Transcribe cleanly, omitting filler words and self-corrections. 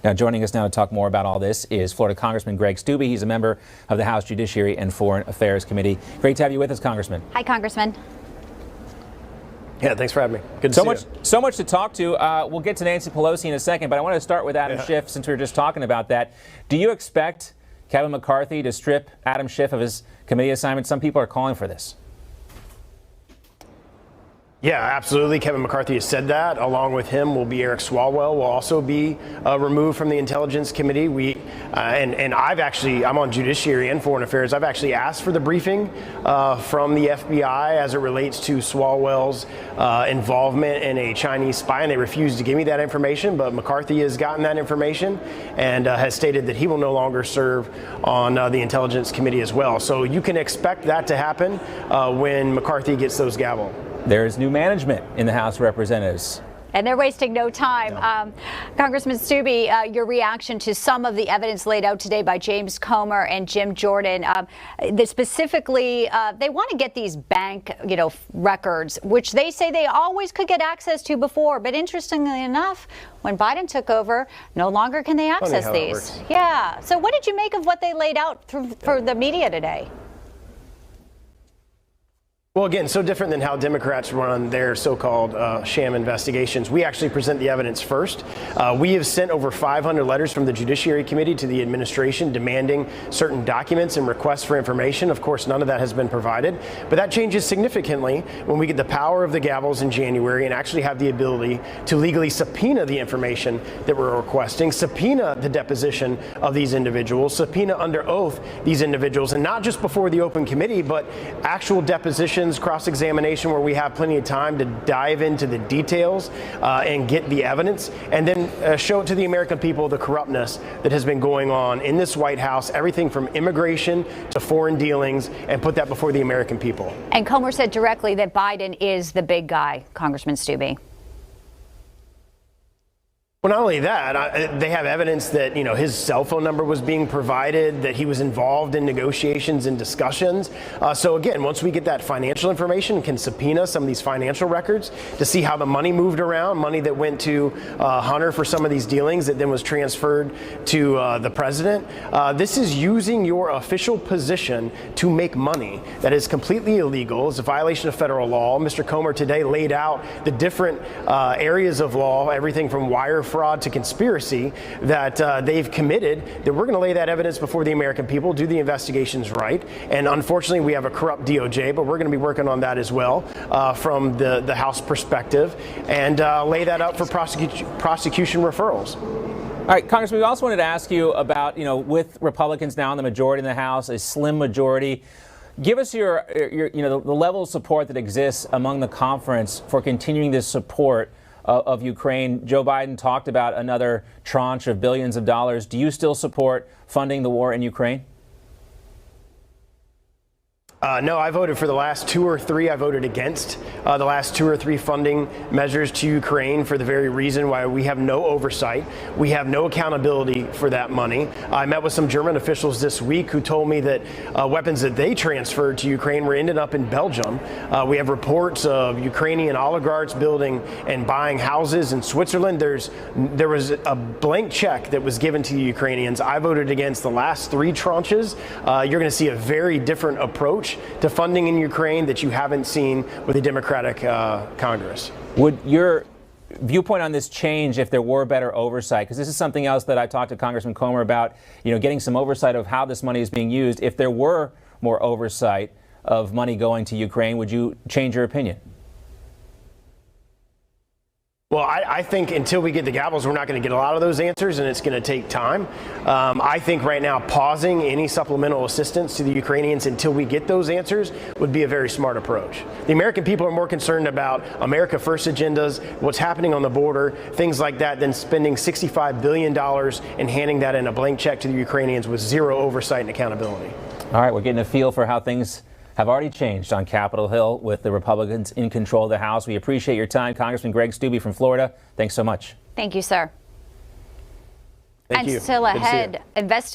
Now, joining us now to talk more about all this is Florida Congressman Greg Steube. He's a member of the House Judiciary and Foreign Affairs Committee. Great to have you with us, Congressman. Hi, Congressman. Yeah, thanks for having me. Good to see you. So much to talk to. We'll get to Nancy Pelosi in a second, but I want to start with Adam Schiff since we were just talking about that. Do you expect Kevin McCarthy to strip Adam Schiff of his committee assignment? Some people are calling for this. Yeah, absolutely. Kevin McCarthy has said that. Along with him will be Eric Swalwell, will also be removed from the Intelligence Committee. I'm on Judiciary and Foreign Affairs. I've actually asked for the briefing from the FBI as it relates to Swalwell's involvement in a Chinese spy, and they refused to give me that information. But McCarthy has gotten that information and has stated that he will no longer serve on the Intelligence Committee as well. So you can expect that to happen when McCarthy gets those gavel. There's new management in the House of Representatives. And they're wasting no time. No. Congressman Steube, your reaction to some of the evidence laid out today by James Comer and Jim Jordan. Specifically, they want to get these bank, records, which they say they always could get access to before. But interestingly enough, when Biden took over, no longer can they access these. Yeah. So what did you make of what they laid out for the media today? Well, again, so different than how Democrats run their so-called sham investigations. We actually present the evidence first. We have sent over 500 letters from the Judiciary Committee to the administration demanding certain documents and requests for information. Of course, none of that has been provided, but that changes significantly when we get the power of the gavels in January and actually have the ability to legally subpoena the information that we're requesting, subpoena the deposition of these individuals, subpoena under oath these individuals, and not just before the open committee, but actual depositions, cross-examination where we have plenty of time to dive into the details and get the evidence, and then show it to the American people the corruptness that has been going on in this White House, everything from immigration to foreign dealings, and put that before the American people. And Comer said directly that Biden is the big guy, Congressman Steube. Well, not only that, they have evidence that, his cell phone number was being provided, that he was involved in negotiations and discussions. So again, once we get that financial information, can subpoena some of these financial records to see how the money moved around, money that went to Hunter for some of these dealings that then was transferred to the president. This is using your official position to make money. That is completely illegal. It's a violation of federal law. Mr. Comer today laid out the different areas of law, everything from wire fraud to conspiracy that they've committed, that we're going to lay that evidence before the American people, do the investigations right. And unfortunately, we have a corrupt DOJ, but we're going to be working on that as well from the House perspective, and lay that up for prosecution referrals. All right, Congressman, we also wanted to ask you about, with Republicans now in the majority in the House, a slim majority, give us your the level of support that exists among the conference for continuing this support of Ukraine. Joe Biden talked about another tranche of billions of dollars. Do you still support funding the war in Ukraine? No, I voted for the last 2 or 3. I voted against the last 2 or 3 funding measures to Ukraine for the very reason why we have no oversight. We have no accountability for that money. I met with some German officials this week who told me that weapons that they transferred to Ukraine were ended up in Belgium. We have reports of Ukrainian oligarchs building and buying houses in Switzerland. There was a blank check that was given to the Ukrainians. I voted against the last 3 tranches. You're going to see a very different approach to funding in Ukraine that you haven't seen with the Democratic Congress. Would your viewpoint on this change if there were better oversight? Because this is something else that I talked to Congressman Comer about, getting some oversight of how this money is being used. If there were more oversight of money going to Ukraine, would you change your opinion? Well, I think until we get the gavels, we're not going to get a lot of those answers, and it's going to take time. I think right now pausing any supplemental assistance to the Ukrainians until we get those answers would be a very smart approach. The American people are more concerned about America First agendas, what's happening on the border, things like that, than spending $65 billion and handing that in a blank check to the Ukrainians with zero oversight and accountability. All right, we're getting a feel for how things have already changed on Capitol Hill with the Republicans in control of the House. We appreciate your time. Congressman Greg Steube from Florida, thanks so much. Thank you, sir. Thank you. And still ahead,